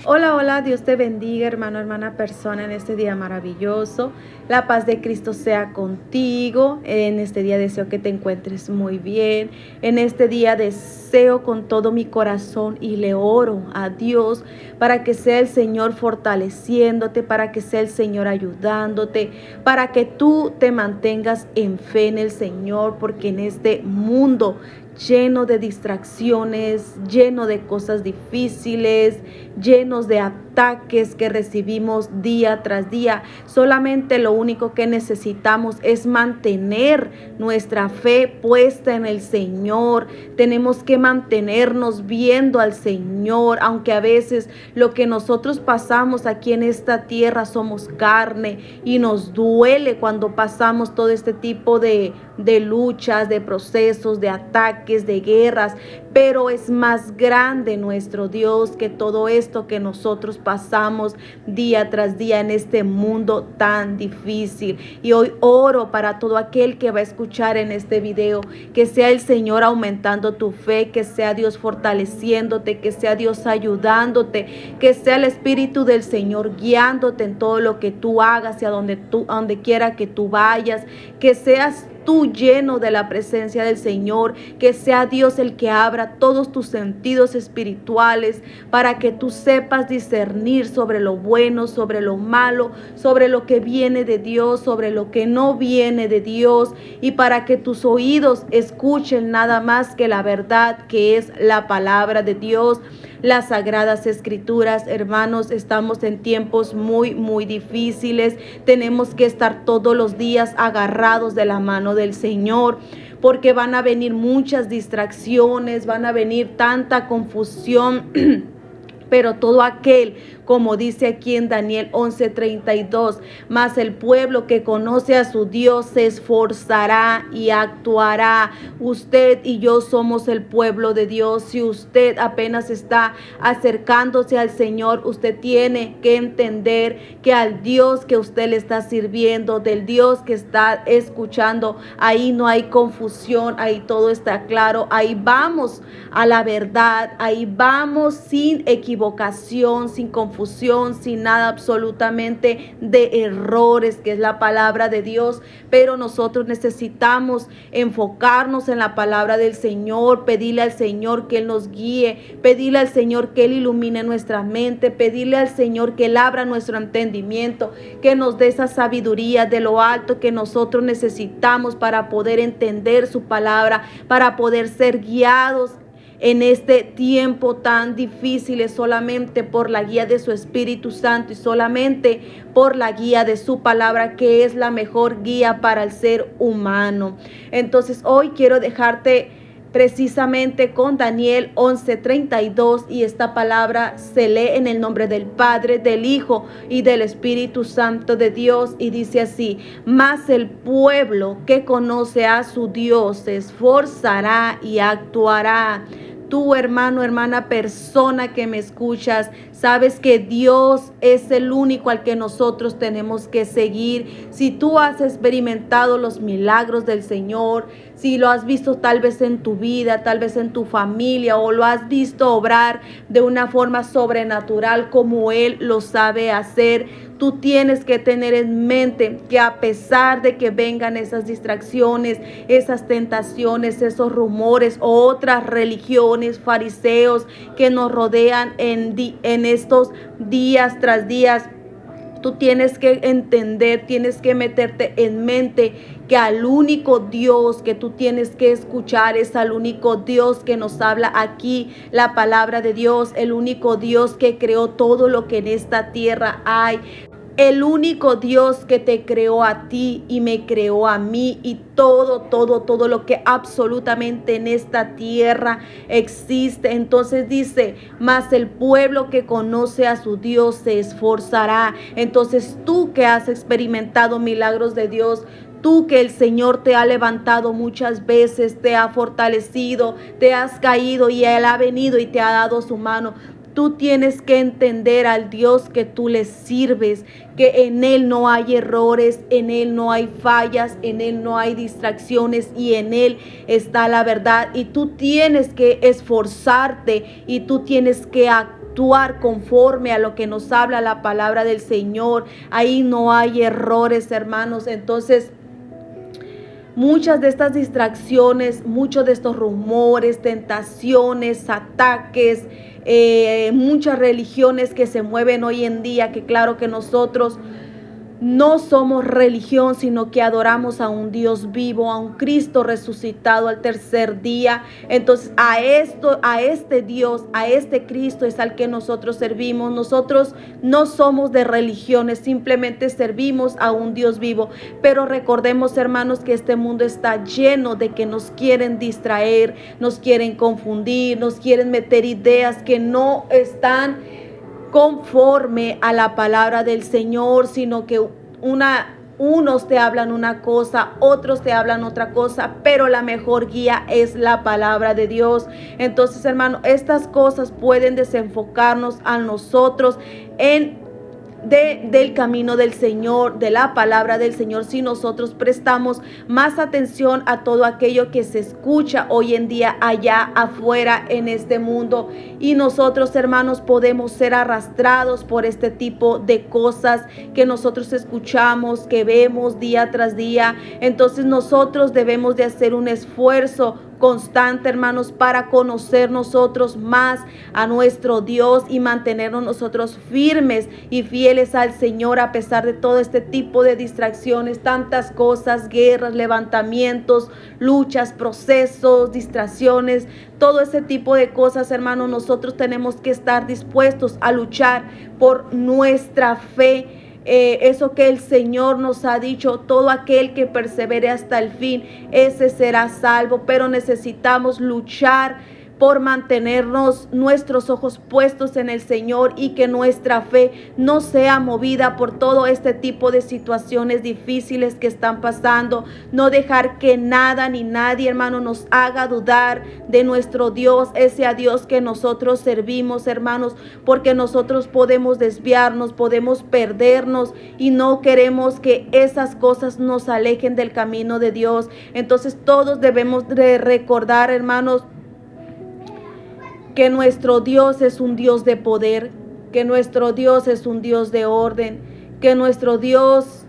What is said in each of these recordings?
Hola, hola, Dios te bendiga, hermano, hermana, persona, en este día maravilloso. La paz de Cristo sea contigo. En este día deseo que te encuentres muy bien. En este día deseo con todo mi corazón y le oro a Dios para que sea el Señor fortaleciéndote, para que sea el Señor ayudándote, para que tú te mantengas en fe en el Señor, porque en este mundo lleno de distracciones, lleno de cosas difíciles, llenos de ataques que recibimos día tras día. Solamente lo único que necesitamos es mantener nuestra fe puesta en el Señor. Tenemos que mantenernos viendo al Señor, aunque a veces lo que nosotros pasamos aquí en esta tierra somos carne y nos duele cuando pasamos todo este tipo de luchas, de procesos, de ataques, de guerras, pero es más grande nuestro Dios que todo esto que nosotros pasamos día tras día en este mundo tan difícil. Y hoy oro para todo aquel que va a escuchar en este video, que sea el Señor aumentando tu fe, que sea Dios fortaleciéndote, que sea Dios ayudándote, que sea el Espíritu del Señor guiándote en todo lo que tú hagas y a donde quiera que tú vayas, que seas tú lleno de la presencia del Señor, que sea Dios el que abra todos tus sentidos espirituales para que tú sepas discernir sobre lo bueno, sobre lo malo, sobre lo que viene de Dios, sobre lo que no viene de Dios, y para que tus oídos escuchen nada más que la verdad, que es la palabra de Dios, las sagradas escrituras. Hermanos, estamos en tiempos muy difíciles. Tenemos que estar todos los días agarrados de la mano del Señor, porque van a venir muchas distracciones, van a venir tanta confusión. Pero todo aquel, como dice aquí en Daniel 11:32, mas el pueblo que conoce a su Dios se esforzará y actuará. Usted y yo somos el pueblo de Dios. Si usted apenas está acercándose al Señor, usted tiene que entender que al Dios que usted le está sirviendo, del Dios que está escuchando, ahí no hay confusión, ahí todo está claro, ahí vamos a la verdad, ahí vamos sin equivocación, sin confusión, sin nada absolutamente de errores, que es la palabra de Dios. Pero nosotros necesitamos enfocarnos en la palabra del Señor, pedirle al Señor que Él nos guíe, pedirle al Señor que Él ilumine nuestra mente, pedirle al Señor que Él abra nuestro entendimiento, que nos dé esa sabiduría de lo alto que nosotros necesitamos para poder entender su palabra, para poder ser guiados en este tiempo tan difícil. Es solamente por la guía de su Espíritu Santo y solamente por la guía de su palabra, que es la mejor guía para el ser humano. Entonces hoy quiero dejarte precisamente con Daniel 11:32, y esta palabra se lee en el nombre del Padre, del Hijo y del Espíritu Santo de Dios, y dice así: mas el pueblo que conoce a su Dios se esforzará y actuará. Tú, hermano, hermana, persona que me escuchas, sabes que Dios es el único al que nosotros tenemos que seguir. Si tú has experimentado los milagros del Señor, si lo has visto tal vez en tu vida, tal vez en tu familia, o lo has visto obrar de una forma sobrenatural como Él lo sabe hacer, tú tienes que tener en mente que a pesar de que vengan esas distracciones, esas tentaciones, esos rumores, otras religiones, fariseos que nos rodean en estos días tras días, tú tienes que entender, tienes que meterte en mente que al único Dios que tú tienes que escuchar es al único Dios que nos habla aquí, la palabra de Dios, el único Dios que creó todo lo que en esta tierra hay. El único Dios que te creó a ti y me creó a mí, y todo lo que absolutamente en esta tierra existe. Entonces dice: mas el pueblo que conoce a su Dios se esforzará. Entonces tú que has experimentado milagros de Dios, tú que el Señor te ha levantado muchas veces, te ha fortalecido, te has caído y Él ha venido y te ha dado su mano. Tú tienes que entender al Dios que tú le sirves, que en Él no hay errores, en Él no hay fallas, en Él no hay distracciones, y en Él está la verdad. Y tú tienes que esforzarte y tú tienes que actuar actuar conforme a lo que nos habla la palabra del Señor. Ahí no hay errores, hermanos. Entonces, muchas de estas distracciones, muchos de estos rumores, tentaciones, ataques, muchas religiones que se mueven hoy en día, que claro que nosotros no somos religión, sino que adoramos a un Dios vivo, a un Cristo resucitado al tercer día. Entonces a este Dios, a este Cristo es al que nosotros servimos. Nosotros no somos de religiones, simplemente servimos a un Dios vivo. Pero recordemos, hermanos, que este mundo está lleno de que nos quieren distraer, nos quieren confundir, nos quieren meter ideas que no están conforme a la palabra del Señor, sino que unos te hablan una cosa, otros te hablan otra cosa, pero la mejor guía es la palabra de Dios. Entonces, hermano, estas cosas pueden desenfocarnos a nosotros del camino del Señor, de la palabra del Señor, si nosotros prestamos más atención a todo aquello que se escucha hoy en día allá afuera en este mundo. Y nosotros, hermanos, podemos ser arrastrados por este tipo de cosas que nosotros escuchamos, que vemos día tras día. Entonces nosotros debemos de hacer un esfuerzo constante, hermanos, para conocer nosotros más a nuestro Dios y mantenernos nosotros firmes y fieles al Señor a pesar de todo este tipo de distracciones, tantas cosas, guerras, levantamientos, luchas, procesos, distracciones, todo ese tipo de cosas, hermanos. Nosotros tenemos que estar dispuestos a luchar por nuestra fe. Eso que el Señor nos ha dicho, todo aquel que persevere hasta el fin, ese será salvo. Pero necesitamos luchar por mantenernos nuestros ojos puestos en el Señor y que nuestra fe no sea movida por todo este tipo de situaciones difíciles que están pasando. No dejar que nada ni nadie, hermano, nos haga dudar de nuestro Dios, ese a Dios que nosotros servimos, hermanos, porque nosotros podemos desviarnos, podemos perdernos y no queremos que esas cosas nos alejen del camino de Dios. Entonces todos debemos de recordar, hermanos, que nuestro Dios es un Dios de poder, que nuestro Dios es un Dios de orden, que nuestro Dios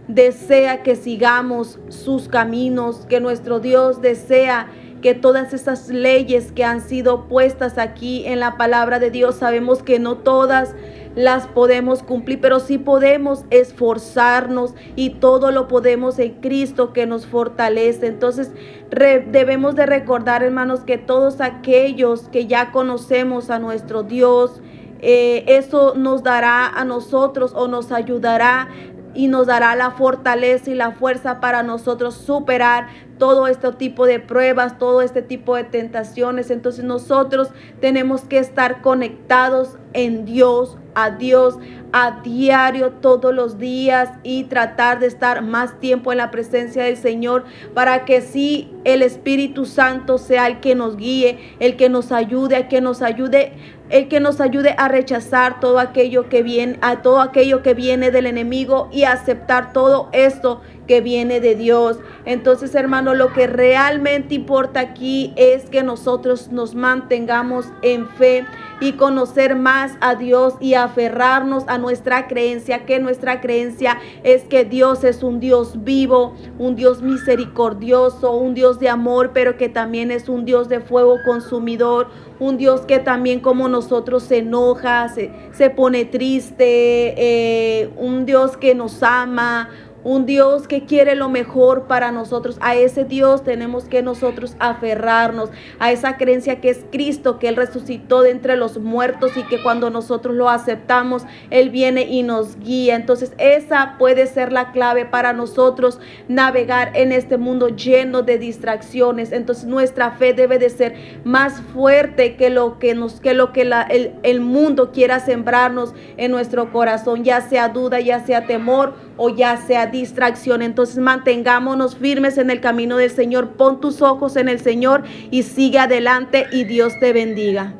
desea que sigamos sus caminos, que nuestro Dios desea que todas esas leyes que han sido puestas aquí en la palabra de Dios, sabemos que no todas las podemos cumplir, pero sí podemos esforzarnos y todo lo podemos en Cristo que nos fortalece. Entonces debemos de recordar, hermanos, que todos aquellos que ya conocemos a nuestro Dios, eso nos dará a nosotros o nos ayudará y nos dará la fortaleza y la fuerza para nosotros superar todo este tipo de pruebas, todo este tipo de tentaciones. Entonces nosotros tenemos que estar conectados en Dios, a diario, todos los días, y tratar de estar más tiempo en la presencia del Señor para que sí el Espíritu Santo sea el que nos guíe, el que nos ayude, el que nos ayude a rechazar todo aquello que viene del enemigo y aceptar todo esto que viene de Dios. Entonces, hermano, lo que realmente importa aquí es que nosotros nos mantengamos en fe y conocer más a Dios y aferrarnos a nuestra creencia, que nuestra creencia es que Dios es un Dios vivo, un Dios misericordioso, un Dios de amor, pero que también es un Dios de fuego consumidor, un Dios que también como nosotros se enoja, se pone triste, un Dios que nos ama, un Dios que quiere lo mejor para nosotros. A ese Dios tenemos que nosotros aferrarnos, a esa creencia que es Cristo, que Él resucitó de entre los muertos y que cuando nosotros lo aceptamos, Él viene y nos guía. Entonces esa puede ser la clave para nosotros navegar en este mundo lleno de distracciones. Entonces nuestra fe debe de ser más fuerte que lo que el mundo quiera sembrarnos en nuestro corazón, ya sea duda, ya sea temor o ya sea distracción. Entonces mantengámonos firmes en el camino del Señor. Pon tus ojos en el Señor y sigue adelante, y Dios te bendiga.